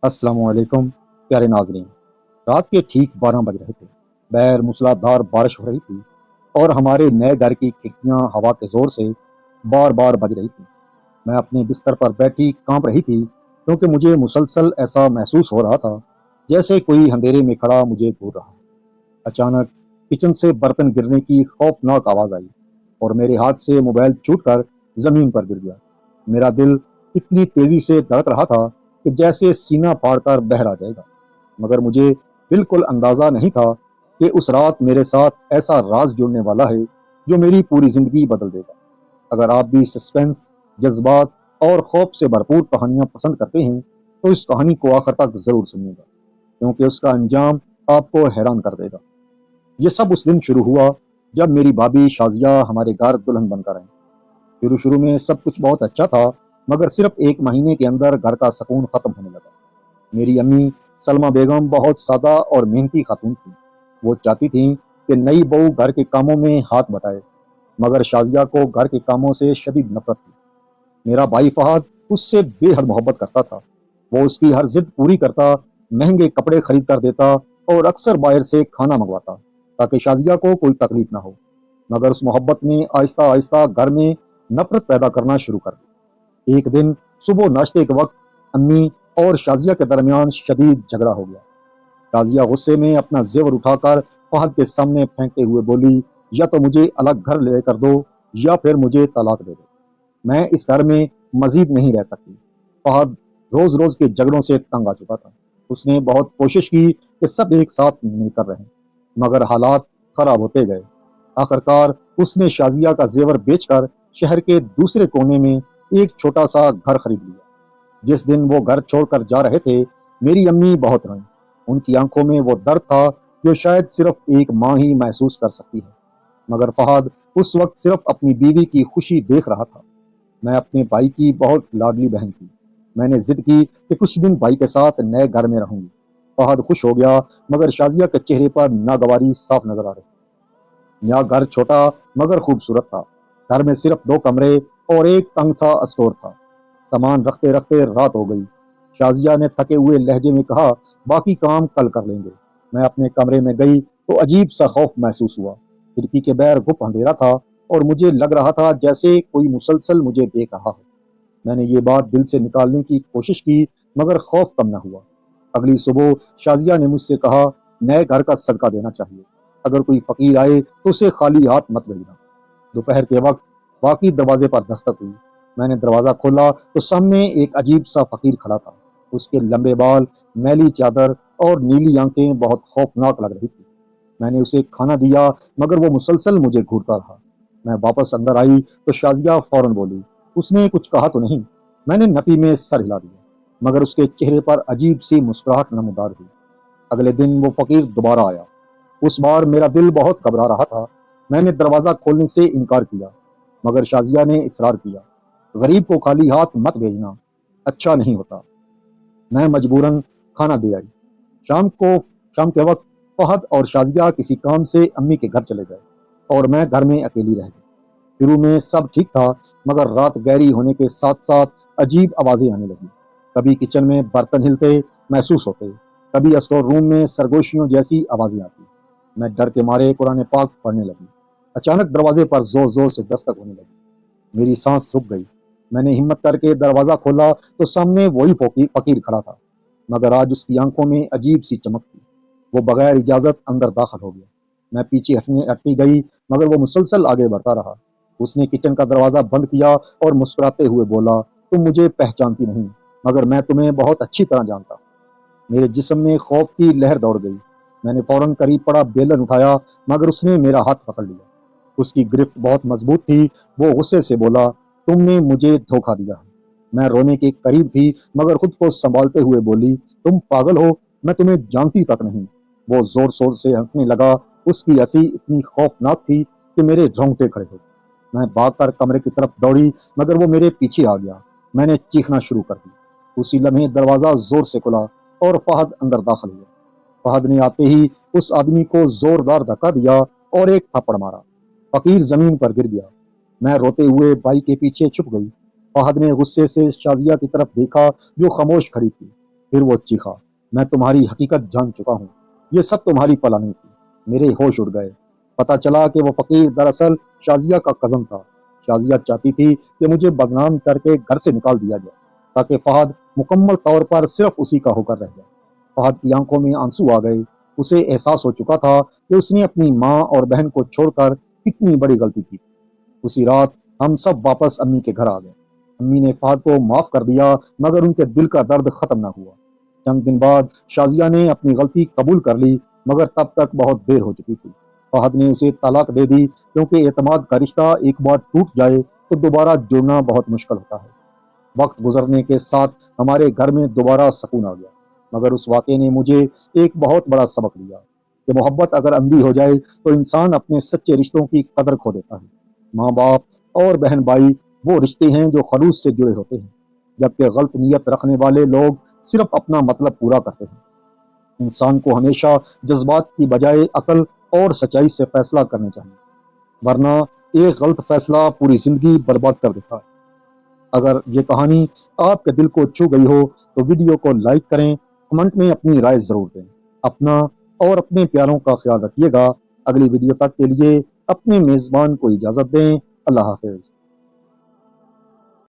السلام علیکم پیارے ناظرین۔ رات کے ٹھیک 12 بج رہے تھے۔ بہر موسلادھار بارش ہو رہی تھی اور ہمارے نئے گھر کی کھڑکیاں ہوا کے زور سے بار بار بج رہی تھی۔ میں اپنے بستر پر بیٹھی کانپ رہی تھی کیونکہ مجھے مسلسل ایسا محسوس ہو رہا تھا جیسے کوئی اندھیرے میں کھڑا مجھے گھور رہا ہے۔ اچانک کچن سے برتن گرنے کی خوفناک آواز آئی اور میرے ہاتھ سے موبائل چھوٹ کر زمین پر گر گیا۔ میرا دل اتنی تیزی سے دھڑک رہا تھا کہ جیسے سینہ پھاڑ کر بہر آ جائے گا، مگر مجھے بالکل اندازہ نہیں تھا کہ اس رات میرے ساتھ ایسا راز جڑنے والا ہے جو میری پوری زندگی بدل دے گا۔ اگر آپ بھی سسپینس، جذبات اور خوف سے بھرپور کہانیاں پسند کرتے ہیں تو اس کہانی کو آخر تک ضرور سنیے گا، کیونکہ اس کا انجام آپ کو حیران کر دے گا۔ یہ سب اس دن شروع ہوا جب میری بھابھی شازیہ ہمارے گھر دلہن بن کر آئیں۔ شروع میں سب کچھ بہت اچھا تھا، مگر صرف ایک مہینے کے اندر گھر کا سکون ختم ہونے لگا۔ میری امی سلمہ بیگم بہت سادہ اور محنتی خاتون تھیں۔ وہ چاہتی تھیں کہ نئی بہو گھر کے کاموں میں ہاتھ بٹائے، مگر شازیہ کو گھر کے کاموں سے شدید نفرت تھی۔ میرا بھائی فہد اس سے بے حد محبت کرتا تھا۔ وہ اس کی ہر ضد پوری کرتا، مہنگے کپڑے خرید کر دیتا اور اکثر باہر سے کھانا منگواتا تاکہ شازیہ کو کوئی تکلیف نہ ہو، مگر اس محبت نے آہستہ آہستہ گھر میں نفرت پیدا کرنا شروع کر دی۔ ایک دن صبح ناشتے کے وقت امی اور شازیہ کے درمیان شدید جھگڑا ہو گیا۔ شازیہ غصے میں اپنا زیور اٹھا کر فہد کے سامنے پھینکتے ہوئے بولی، یا تو مجھے الگ گھر لے کر دو یا پھر مجھے طلاق دے دو، میں اس گھر میں مزید نہیں رہ سکتی۔ فہد روز روز کے جھگڑوں سے تنگ آ چکا تھا۔ اس نے بہت کوشش کی کہ سب ایک ساتھ مل کر رہیں، مگر حالات خراب ہوتے گئے۔ آخرکار اس نے شازیہ کا زیور بیچ کر شہر کے دوسرے کونے میں ایک چھوٹا سا گھر خرید لیا۔ جس دن وہ گھر چھوڑ کر جا رہے تھے میری امی بہت روئیں۔ ان کی آنکھوں میں وہ درد تھا جو شاید صرف ایک ماں ہی محسوس کر سکتی ہے، مگر فہد اس وقت صرف اپنی بیوی کی خوشی دیکھ رہا تھا۔ میں اپنے بھائی کی بہت لاڈلی بہن تھی۔ میں نے ضد کی کہ کچھ دن بھائی کے ساتھ نئے گھر میں رہوں گی۔ فہد خوش ہو گیا، مگر شازیہ کے چہرے پر ناگواری صاف نظر آ رہی۔ یہاں گھر چھوٹا مگر خوبصورت تھا۔ گھر میں صرف 2 کمرے اور ایک تنگ سا اسٹور تھا۔ سامان رکھتے رکھتے رات ہو گئی۔ شازیہ نے تھکے ہوئے لہجے میں کہا، باقی کام کل کر لیں گے۔ میں اپنے کمرے میں گئی تو عجیب سا خوف محسوس ہوا۔ کھڑکی کے بہر گپ اندھیرا تھا اور مجھے لگ رہا تھا جیسے کوئی مسلسل مجھے دیکھ رہا ہو۔ میں نے یہ بات دل سے نکالنے کی کوشش کی، مگر خوف کم نہ ہوا۔ اگلی صبح شازیہ نے مجھ سے کہا، نئے گھر کا صدقہ دینا چاہیے، اگر کوئی فقیر آئے تو اسے خالی ہاتھ مت بھیجنا۔ دوپہر کے وقت واقعی دروازے پر دستک ہوئی۔ میں نے دروازہ کھولا تو سامنے ایک عجیب سا فقیر کھڑا تھا۔ اس کے لمبے بال، میلی چادر اور نیلی آنکھیں بہت خوفناک لگ رہی تھی۔ میں نے اسے کھانا دیا، مگر وہ مسلسل مجھے گھورتا رہا۔ میں واپس اندر آئی تو شازیہ فوراً بولی، اس نے کچھ کہا تو نہیں؟ میں نے نفی میں سر ہلا دیا، مگر اس کے چہرے پر عجیب سی مسکراہٹ نمودار ہوئی۔ اگلے دن وہ فقیر دوبارہ آیا۔ اس بار میرا دل بہت گھبرا رہا تھا۔ میں نے دروازہ کھولنے سے انکار کیا، مگر شازیہ نے اصرار کیا، غریب کو خالی ہاتھ مت بھیجنا، اچھا نہیں ہوتا۔ میں مجبوراً کھانا دے آئی۔ شام کے وقت فہد اور شازیہ کسی کام سے امی کے گھر چلے گئے اور میں گھر میں اکیلی رہ گئی۔ شروع میں سب ٹھیک تھا، مگر رات گہری ہونے کے ساتھ ساتھ عجیب آوازیں آنے لگیں۔ کبھی کچن میں برتن ہلتے محسوس ہوتے، کبھی اسٹور روم میں سرگوشیوں جیسی آوازیں آتی۔ میں ڈر کے مارے قرآن پاک پڑھنے لگی۔ اچانک دروازے پر زور زور سے دستک ہونے لگی۔ میری سانس رک گئی۔ میں نے ہمت کر کے دروازہ کھولا تو سامنے وہی فقیر کھڑا تھا، مگر آج اس کی آنکھوں میں عجیب سی چمک تھی۔ وہ بغیر اجازت اندر داخل ہو گیا۔ میں پیچھے ہٹتی گئی، مگر وہ مسلسل آگے بڑھتا رہا۔ اس نے کچن کا دروازہ بند کیا اور مسکراتے ہوئے بولا، تم مجھے پہچانتی نہیں، مگر میں تمہیں بہت اچھی طرح جانتا۔ میرے جسم میں خوف کی لہر دوڑ گئی۔ میں نے فوراً قریب پڑا بیلن اٹھایا، مگر اس نے میرا ہاتھ پکڑ لیا۔ اس کی گرفت بہت مضبوط تھی۔ وہ غصے سے بولا، تم نے مجھے دھوکہ دیا ہے۔ میں رونے کے قریب تھی، مگر خود کو سنبھالتے ہوئے بولی، تم پاگل ہو، میں تمہیں جانتی تک نہیں۔ وہ زور شور سے ہنسنے لگا۔ اس کی ہنسی اتنی خوفناک تھی کہ میرے رونگٹے کھڑے ہو گئے۔ میں بھاگ کر کمرے کی طرف دوڑی، مگر وہ میرے پیچھے آ گیا۔ میں نے چیخنا شروع کر دی۔ اسی لمحے دروازہ زور سے کھلا اور فہد اندر داخل ہوا۔ فہد نے آتے ہی اس آدمی کو زوردار دھکا دیا اور ایک تھپڑ مارا۔ فقیر زمین پر گر گیا۔ میں روتے ہوئے بھائی کے پیچھے چھپ گئی۔ فہد نے غصے سے شازیہ کی طرف دیکھا جو خاموش کھڑی تھی، پھر وہ چیخا، میں تمہاری حقیقت جان چکا ہوں، یہ سب تمہاری پلاننگ تھی۔ میرے ہوش اڑ گئے۔ پتا چلا کہ وہ فقیر دراصل شازیہ کا کزن تھا۔ شازیہ چاہتی تھی کہ مجھے بدنام کر کے گھر سے نکال دیا جائے تاکہ فہد مکمل طور پر صرف اسی کا ہو کر رہ جائے۔ فہد کی آنکھوں میں آنسو آ گئے۔ اسے احساس ہو چکا تھا کہ اس نے اپنی ماں اور بہن کو چھوڑ کر کتنی بڑی غلطی کی۔ اسی رات ہم سب واپس امی کے گھر آ گئے۔ امی نے فہد کو معاف کر دیا مگر ان کے دل کا درد ختم نہ ہوا۔ چند دن بعد شازیہ نے اپنی غلطی قبول کر لی مگر تب تک بہت دیر ہو چکی تھی۔ فہد نے اسے طلاق دے دی کیونکہ اعتماد کا رشتہ ایک بار ٹوٹ جائے تو دوبارہ جڑنا بہت مشکل ہوتا ہے۔ وقت گزرنے کے ساتھ ہمارے گھر میں دوبارہ سکون آ گیا مگر اس واقعے نے مجھے ایک بہت بڑا سبق دیا کہ محبت اگر اندھی ہو جائے تو انسان اپنے سچے رشتوں کی قدر کھو دیتا ہے۔ ماں باپ اور بہن بھائی وہ رشتے ہیں جو خلوص سے جڑے ہوتے ہیں، جبکہ غلط نیت رکھنے والے لوگ صرف اپنا مطلب پورا کرتے ہیں۔ انسان کو ہمیشہ جذبات کی بجائے عقل اور سچائی سے فیصلہ کرنا چاہیے، ورنہ ایک غلط فیصلہ پوری زندگی برباد کر دیتا ہے۔ اگر یہ کہانی آپ کے دل کو چھو گئی ہو تو ویڈیو کو لائک کریں، کمنٹ میں اپنی رائے ضرور دیں۔ اپنا اور اپنے پیاروں کا خیال رکھیے گا۔ اگلی ویڈیو تک کے لیے اپنے میزبان کو اجازت دیں۔ اللہ حافظ۔